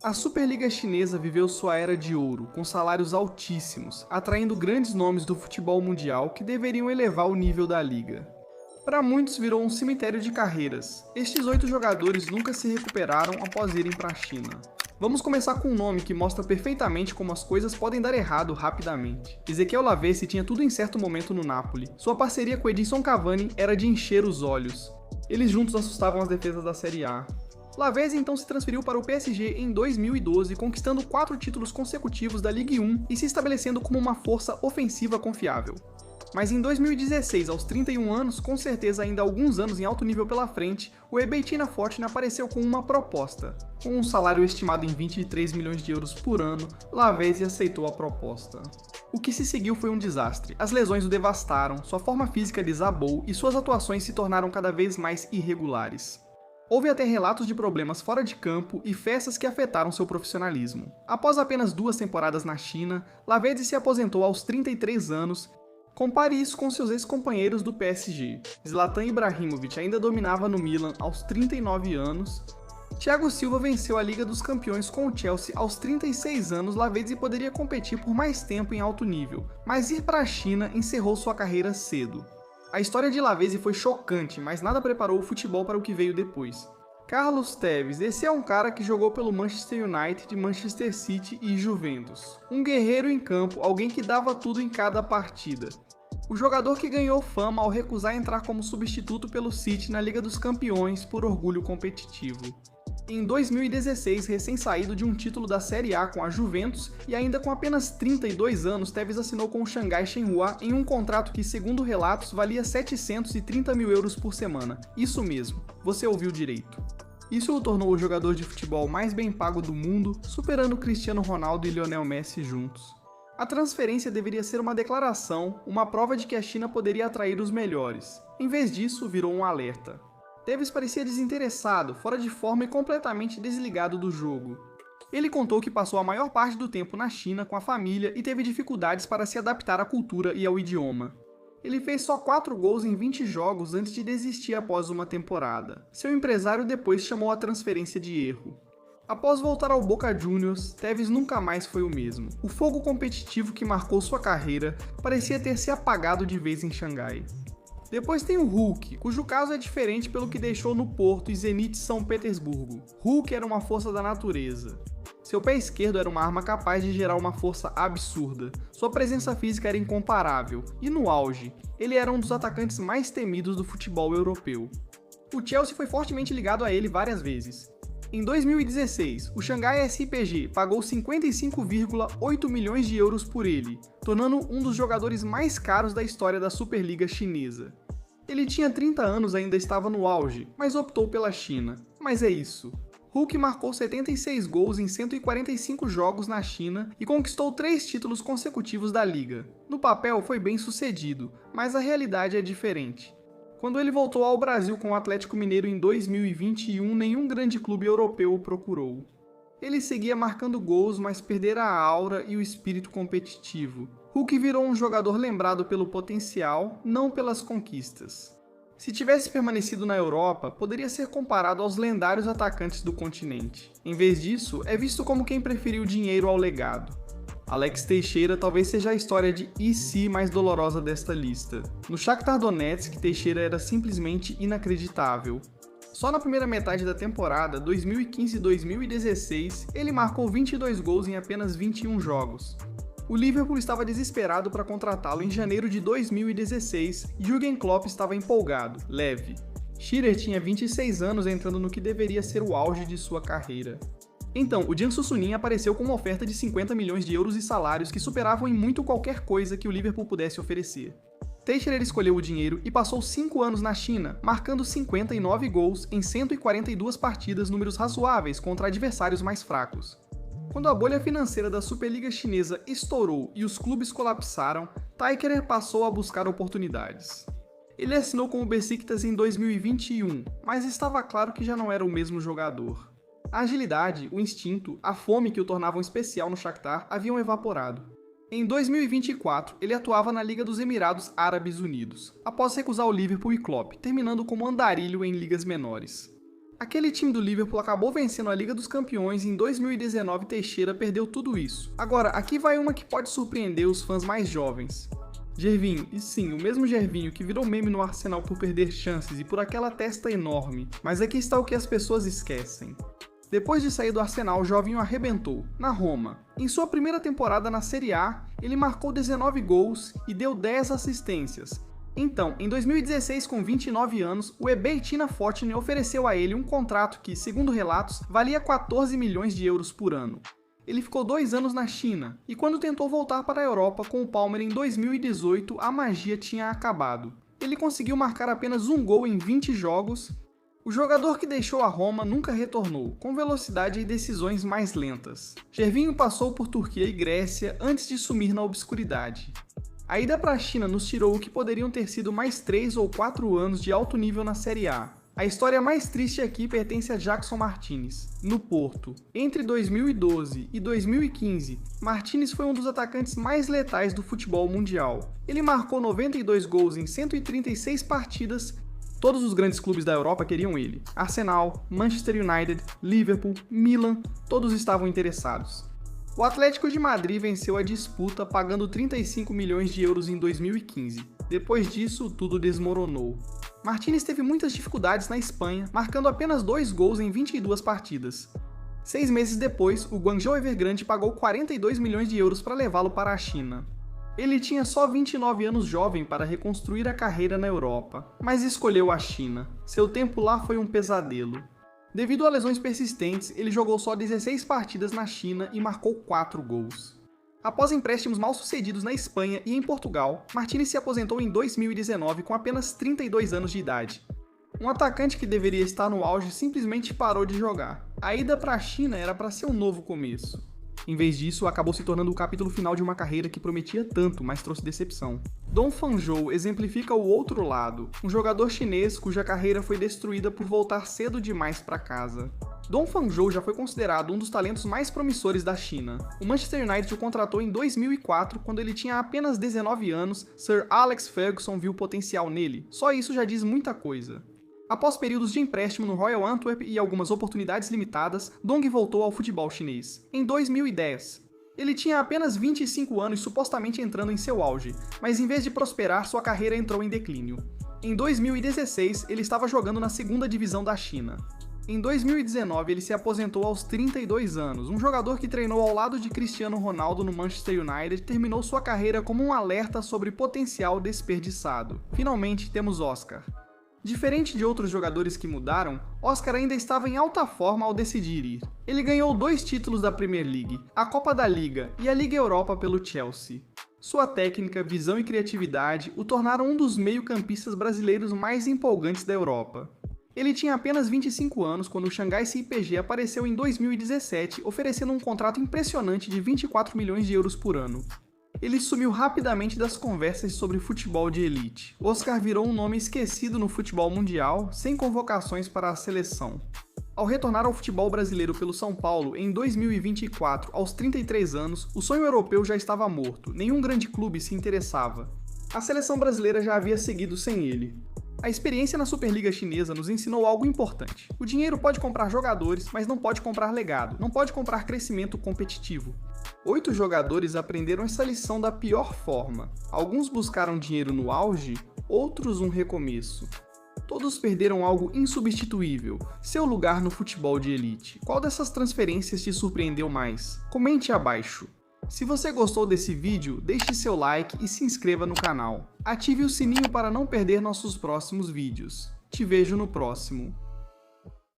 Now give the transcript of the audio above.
A Superliga Chinesa viveu sua era de ouro, com salários altíssimos, atraindo grandes nomes do futebol mundial que deveriam elevar o nível da liga. Para muitos virou um cemitério de carreiras. Estes 8 jogadores nunca se recuperaram após irem para a China. Vamos começar com um nome que mostra perfeitamente como as coisas podem dar errado rapidamente. Ezequiel Lavezzi tinha tudo em certo momento no Napoli. Sua parceria com Edinson Cavani era de encher os olhos. Eles juntos assustavam as defesas da Série A. Lavezzi então se transferiu para o PSG em 2012, conquistando 4 títulos consecutivos da Ligue 1 e se estabelecendo como uma força ofensiva confiável. Mas em 2016, aos 31 anos, com certeza ainda alguns anos em alto nível pela frente, o Ebetina Fortune apareceu com uma proposta. Com um salário estimado em 23 milhões de euros por ano, Lavezzi aceitou a proposta. O que se seguiu foi um desastre. As lesões o devastaram, sua forma física desabou e suas atuações se tornaram cada vez mais irregulares. Houve até relatos de problemas fora de campo e festas que afetaram seu profissionalismo. Após apenas 2 temporadas na China, Lavezzi se aposentou aos 33 anos. Compare isso com seus ex-companheiros do PSG. Zlatan Ibrahimovic ainda dominava no Milan aos 39 anos. Thiago Silva venceu a Liga dos Campeões com o Chelsea aos 36 anos. Lavezzi poderia competir por mais tempo em alto nível, mas ir para a China encerrou sua carreira cedo. A história de Lavezzi foi chocante, mas nada preparou o futebol para o que veio depois. Carlos Tevez, esse é um cara que jogou pelo Manchester United, Manchester City e Juventus. Um guerreiro em campo, alguém que dava tudo em cada partida. O jogador que ganhou fama ao recusar entrar como substituto pelo City na Liga dos Campeões por orgulho competitivo. Em 2016, recém-saído de um título da Série A com a Juventus e ainda com apenas 32 anos, Tevez assinou com o Shanghai Shenhua em um contrato que, segundo relatos, valia 730 mil euros por semana. Isso mesmo, você ouviu direito. Isso o tornou o jogador de futebol mais bem pago do mundo, superando Cristiano Ronaldo e Lionel Messi juntos. A transferência deveria ser uma declaração, uma prova de que a China poderia atrair os melhores. Em vez disso, virou um alerta. Tevez parecia desinteressado, fora de forma e completamente desligado do jogo. Ele contou que passou a maior parte do tempo na China com a família e teve dificuldades para se adaptar à cultura e ao idioma. Ele fez só 4 gols em 20 jogos antes de desistir após uma temporada. Seu empresário depois chamou a transferência de erro. Após voltar ao Boca Juniors, Tevez nunca mais foi o mesmo. O fogo competitivo que marcou sua carreira parecia ter se apagado de vez em Xangai. Depois tem o Hulk, cujo caso é diferente pelo que deixou no Porto e Zenit São Petersburgo. Hulk era uma força da natureza. Seu pé esquerdo era uma arma capaz de gerar uma força absurda. Sua presença física era incomparável, e no auge, ele era um dos atacantes mais temidos do futebol europeu. O Chelsea foi fortemente ligado a ele várias vezes. Em 2016, o Shanghai SPG pagou 55,8 milhões de euros por ele, tornando um dos jogadores mais caros da história da Superliga Chinesa. Ele tinha 30 anos e ainda estava no auge, mas optou pela China. Mas é isso. Hulk marcou 76 gols em 145 jogos na China e conquistou 3 títulos consecutivos da liga. No papel foi bem sucedido, mas a realidade é diferente. Quando ele voltou ao Brasil com o Atlético Mineiro em 2021, nenhum grande clube europeu o procurou. Ele seguia marcando gols, mas perdera a aura e o espírito competitivo. Hulk virou um jogador lembrado pelo potencial, não pelas conquistas. Se tivesse permanecido na Europa, poderia ser comparado aos lendários atacantes do continente. Em vez disso, é visto como quem preferiu dinheiro ao legado. Alex Teixeira talvez seja a história de e se mais dolorosa desta lista. No Shakhtar Donetsk, Teixeira era simplesmente inacreditável. Só na primeira metade da temporada, 2015-2016, ele marcou 22 gols em apenas 21 jogos. O Liverpool estava desesperado para contratá-lo em janeiro de 2016 e Jürgen Klopp estava empolgado, leve. Shearer tinha 26 anos entrando no que deveria ser o auge de sua carreira. Então, o Jiangsu Suning apareceu com uma oferta de 50 milhões de euros e salários que superavam em muito qualquer coisa que o Liverpool pudesse oferecer. Teixeira escolheu o dinheiro e passou 5 anos na China, marcando 59 gols em 142 partidas, números razoáveis contra adversários mais fracos. Quando a bolha financeira da Superliga Chinesa estourou e os clubes colapsaram, Teixeira passou a buscar oportunidades. Ele assinou com o Besiktas em 2021, mas estava claro que já não era o mesmo jogador. A agilidade, o instinto, a fome que o tornavam especial no Shakhtar haviam evaporado. Em 2024, ele atuava na Liga dos Emirados Árabes Unidos, após recusar o Liverpool e Klopp, terminando como andarilho em ligas menores. Aquele time do Liverpool acabou vencendo a Liga dos Campeões e em 2019 Teixeira perdeu tudo isso. Agora, aqui vai uma que pode surpreender os fãs mais jovens. Gervinho, e sim, o mesmo Gervinho que virou meme no Arsenal por perder chances e por aquela testa enorme. Mas aqui está o que as pessoas esquecem. Depois de sair do Arsenal, o Jovinho arrebentou, na Roma. Em sua primeira temporada na Série A, ele marcou 19 gols e deu 10 assistências. Então, em 2016, com 29 anos, o eBay Tina Fortune ofereceu a ele um contrato que, segundo relatos, valia 14 milhões de euros por ano. Ele ficou 2 anos na China, e quando tentou voltar para a Europa com o Palmer em 2018, a magia tinha acabado. Ele conseguiu marcar apenas um gol em 20 jogos. O jogador que deixou a Roma nunca retornou, com velocidade e decisões mais lentas. Gervinho passou por Turquia e Grécia antes de sumir na obscuridade. A ida para a China nos tirou o que poderiam ter sido mais 3 ou 4 anos de alto nível na Série A. A história mais triste aqui pertence a Jackson Martínez, no Porto. Entre 2012 e 2015, Martínez foi um dos atacantes mais letais do futebol mundial. Ele marcou 92 gols em 136 partidas. Todos os grandes clubes da Europa queriam ele. Arsenal, Manchester United, Liverpool, Milan, todos estavam interessados. O Atlético de Madrid venceu a disputa pagando 35 milhões de euros em 2015. Depois disso, tudo desmoronou. Martínez teve muitas dificuldades na Espanha, marcando apenas 2 gols em 22 partidas. 6 meses depois, o Guangzhou Evergrande pagou 42 milhões de euros para levá-lo para a China. Ele tinha só 29 anos jovem para reconstruir a carreira na Europa, mas escolheu a China. Seu tempo lá foi um pesadelo. Devido a lesões persistentes, ele jogou só 16 partidas na China e marcou 4 gols. Após empréstimos mal sucedidos na Espanha e em Portugal, Martínez se aposentou em 2019 com apenas 32 anos de idade. Um atacante que deveria estar no auge simplesmente parou de jogar. A ida para a China era para ser um novo começo. Em vez disso, acabou se tornando o capítulo final de uma carreira que prometia tanto, mas trouxe decepção. Dong Fangzhou exemplifica o outro lado, um jogador chinês cuja carreira foi destruída por voltar cedo demais para casa. Dong Fangzhou já foi considerado um dos talentos mais promissores da China. O Manchester United o contratou em 2004, quando ele tinha apenas 19 anos. Sir Alex Ferguson viu potencial nele. Só isso já diz muita coisa. Após períodos de empréstimo no Royal Antwerp e algumas oportunidades limitadas, Dong voltou ao futebol chinês. Em 2010, ele tinha apenas 25 anos, supostamente entrando em seu auge, mas em vez de prosperar, sua carreira entrou em declínio. Em 2016, ele estava jogando na segunda divisão da China. Em 2019, ele se aposentou aos 32 anos. Um jogador que treinou ao lado de Cristiano Ronaldo no Manchester United terminou sua carreira como um alerta sobre potencial desperdiçado. Finalmente, temos Oscar. Diferente de outros jogadores que mudaram, Oscar ainda estava em alta forma ao decidir ir. Ele ganhou 2 títulos da Premier League, a Copa da Liga e a Liga Europa pelo Chelsea. Sua técnica, visão e criatividade o tornaram um dos meio-campistas brasileiros mais empolgantes da Europa. Ele tinha apenas 25 anos quando o Xangai CIPG apareceu em 2017, oferecendo um contrato impressionante de 24 milhões de euros por ano. Ele sumiu rapidamente das conversas sobre futebol de elite. Oscar virou um nome esquecido no futebol mundial, sem convocações para a seleção. Ao retornar ao futebol brasileiro pelo São Paulo em 2024, aos 33 anos, o sonho europeu já estava morto, nenhum grande clube se interessava. A seleção brasileira já havia seguido sem ele. A experiência na Superliga Chinesa nos ensinou algo importante. O dinheiro pode comprar jogadores, mas não pode comprar legado, não pode comprar crescimento competitivo. 8 jogadores aprenderam essa lição da pior forma. Alguns buscaram dinheiro no auge, outros um recomeço. Todos perderam algo insubstituível, seu lugar no futebol de elite. Qual dessas transferências te surpreendeu mais? Comente abaixo. Se você gostou desse vídeo, deixe seu like e se inscreva no canal. Ative o sininho para não perder nossos próximos vídeos. Te vejo no próximo.